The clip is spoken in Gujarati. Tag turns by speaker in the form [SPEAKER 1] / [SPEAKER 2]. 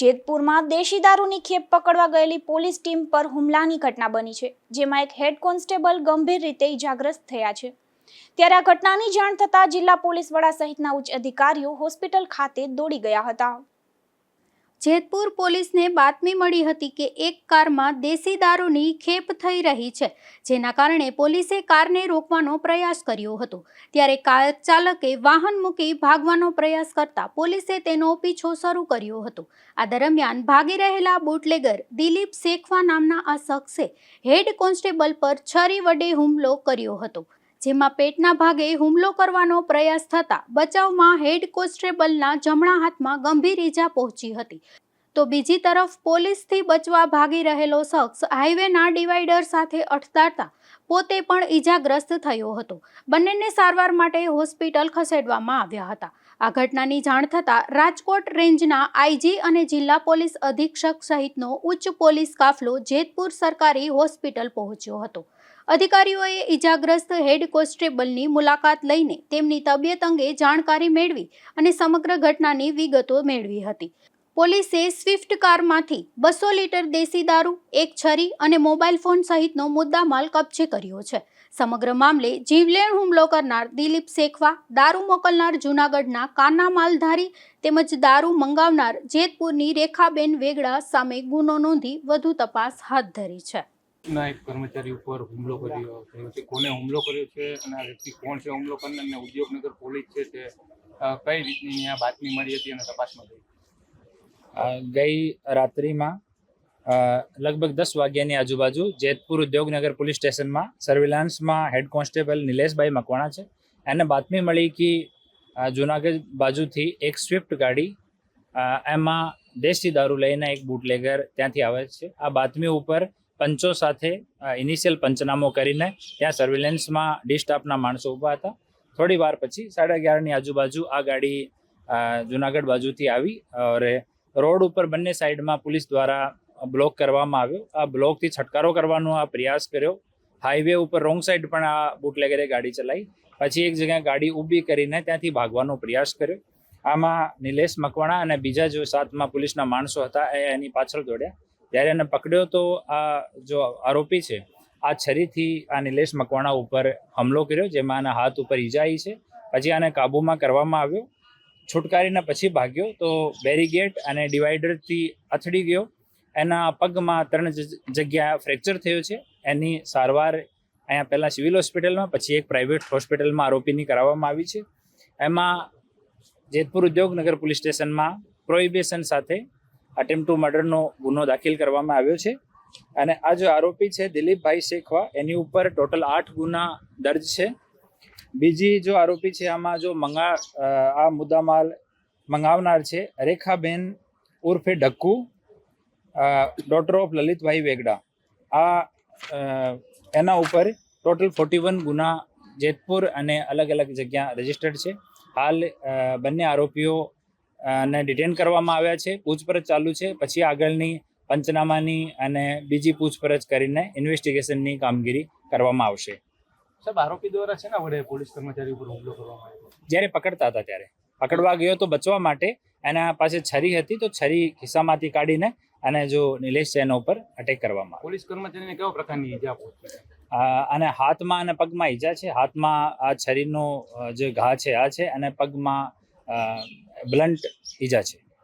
[SPEAKER 1] જેતપુરમાં દેશી દારૂની ખેપ પકડવા ગયેલી પોલીસ ટીમ પર હુમલાની ઘટના બની છે, જેમાં એક હેડ કોન્સ્ટેબલ ગંભીર રીતે ઇજાગ્રસ્ત થયા છે। ત્યારે આ ઘટનાની જાણ થતાં જિલ્લા પોલીસ વડા સહિતના ઉચ્ચ અધિકારીઓ હોસ્પિટલ ખાતે દોડી ગયા હતા।
[SPEAKER 2] જેતપુર પોલીસને બાતમી મળી હતી કે એક કારમાં દેશી દારૂની ખેપ થઈ રહી છે, જેના કારણે પોલીસે કારને રોકવાનો પ્રયાસ કર્યો હતો। ત્યારે કાર ચાલકે વાહન મૂકી ભાગવાનો પ્રયાસ કરતા પોલીસે તેનો પીછો શરૂ કર્યો હતો। આ દરમિયાન ભાગી રહેલા બુટલેગર દિલીપ શેખવા નામના આ શખ્સે હેડ કોન્સ્ટેબલ પર છરી વડે હુમલો કર્યો હતો, જેમાં પેટના ભાગે હુમલો કરવાનો પ્રયાસ થતા બચાવમાં હેડ કોન્સ્ટેબલના જમણા હાથમાં ગંભીર ઈજા પહોંચી હતી। તો બીજી તરફ પોલીસથી બચવા ભાગી રહેલો શખ્સ હાઈવેના ડિવાઈડર સાથે અથડાતા પોતે પણ ઈજાગ્રસ્ત થયો હતો। બંનેને સારવાર માટે હોસ્પિટલ ખસેડવામાં આવ્યા હતા। આ ઘટનાની જાણ થતાં રાજકોટ રેન્જના આઈજી અને જિલ્લા પોલીસ અધિક્ષક સહિતનો ઉચ્ચ પોલીસ કાફલો જેતપુર સરકારી હોસ્પિટલ પહોંચ્યો હતો। અધિકારીઓએ ઈજાગ્રસ્ત હેડ કોન્સ્ટેબલની મુલાકાત લઈને તેમની તબિયત અંગે જાણકારી મેળવી અને સમગ્ર ઘટનાની વિગતો મેળવી હતી। પોલીસે સ્વિફ્ટ કારમાંથી 200 લીટર દેશી દારૂ, એક છરી અને મોબાઈલ ફોન સહિતનો મુદ્દામાલ કબજે કર્યો છે। સમગ્ર મામલે જીવલેણ હુમલો કરનાર દિલીપ શેખવા, દારૂ મોકલનાર જૂનાગઢના કાના માલધારી તેમજ દારૂ મંગાવનાર જેતપુરની રેખાબેન વેગડા સામે ગુનો નોંધી વધુ તપાસ હાથ ધરી છે।
[SPEAKER 3] ના એક કર્મચારી ઉપર હુમલો કર્યો છે, કોને હુમલો કર્યો છે અને આ વ્યક્તિ કોણ છે હુમલો કરનાર અને ઉદ્યોગનગર પોલીસ છે તે કઈ રીતની અહીંયા બાતમી મળી હતી અને તપાસમાં ગઈ।
[SPEAKER 4] ગઈ રાત્રિમાં લગભગ 10 વાગ્યાની આજુબાજુ જેતપુર ઉદ્યોગનગર પોલીસ સ્ટેશનમાં સર્વેલન્સમાં હેડ કોન્સ્ટેબલ નિલેશભાઈ મકવાણા છે, એને બાતમી મળી કે જૂનાગઢ બાજુથી એક સ્વિફ્ટ ગાડી એમાં દેશી દારૂ લઈને એક બુટલેગર ત્યાંથી આવે છે। આ બાતમી ઉપર પંચો સાથે ઇનિશિયલ પંચનામો કરીને ત્યાં સર્વેલન્સમાં ડી સ્ટાફના માણસો ઊભા હતા। થોડી વાર પછી 11:30ની આજુબાજુ આ ગાડી જૂનાગઢ બાજુથી આવી અને રોડ ઉપર બંને સાઈડમાં પોલીસ દ્વારા બ્લોક કરવામાં આવ્યો। આ બ્લોકથી છટકારો કરવાનો આ પ્રયાસ કર્યો। હાઈવે ઉપર રોંગ સાઈડ પણ આ બુટલેગરે ગાડી ચલાવી, પછી એક જગ્યાએ ગાડી ઊભી કરીને ત્યાંથી ભાગવાનો પ્રયાસ કર્યો। આમાં નિલેશ મકવાણા અને બીજા જો સાથમાં પોલીસના માણસો હતા એ એની પાછળ દોડ્યા। જ્યારે એને પકડ્યો તો આ જો આરોપી છે આ છરીથી આ નિલેશ મકવાણા ઉપર હુમલો કર્યો, જેમાં આના હાથ ઉપર ઈજા આવી છે। પછી આને કાબૂમાં કરવામાં આવ્યો, છુટકારીને પછી ભાગ્યો તો બેરીગેટ અને ડિવાઈડરથી અથડી ગયો। એના પગમાં 3 જગ્યા ફ્રેક્ચર થયો છે। એની સારવાર અહીંયા પહેલાં સિવિલ હોસ્પિટલમાં પછી એક પ્રાઇવેટ હોસ્પિટલમાં આરોપીની કરાવવામાં આવી છે। એમાં જેતપુર ઉદ્યોગનગર પોલીસ સ્ટેશનમાં પ્રોહિબિશન સાથે અટેમ્પ્ટ ટુ મર્ડરનો ગુનો દાખલ કરવામાં આવ્યો છે। અને આ જો આરોપી છે દિલીપભાઈ શેખવા, એની ઉપર ટોટલ 8 ગુના દર્જ છે। બીજી જો આરોપી છે આમાં જો આ મુદ્દામાલ મંગાવનાર છે રેખાબેન ઉર્ફે ઢક્કુ, ડોટર ઓફ લલિતભાઈ વેગડા। આ એના ઉપર ટોટલ 41 ગુના જેતપુર અને અલગ અલગ જગ્યા રજીસ્ટર્ડ છે। હાલ બંને આરોપીઓ ને ડિટેન કરવામાં આવ્યા છે, પૂછપરછ ચાલુ છે। પછી આગળની પંચનામાની અને બીજી પૂછપરછ કરીને ઇન્વેસ્ટિગેશનની કામગીરી કરવામાં આવશે।
[SPEAKER 3] સાહેબ, આરોપી દ્વારા છે ને વડે પોલીસ કર્મચારી ઉપર હુમલો કરવામાં આવ્યો?
[SPEAKER 4] જ્યારે પકડતા હતા ત્યારે પકડવા ગયો તો બચવા માટે એના પાસે છરી હતી, તો છરી ખિસ્સામાંથી કાઢીને અને જો નિલેશ છે એના ઉપર અટેક કરવામાં આવ્યો।
[SPEAKER 3] પોલીસ કર્મચારીને કેવા પ્રકારની ઈજા પહોંચી?
[SPEAKER 4] અને હાથમાં અને પગમાં ઈજા છે। હાથમાં આ છરીનો જે ઘા છે આ છે અને પગમાં બ્લન્ટ ઈજા છે।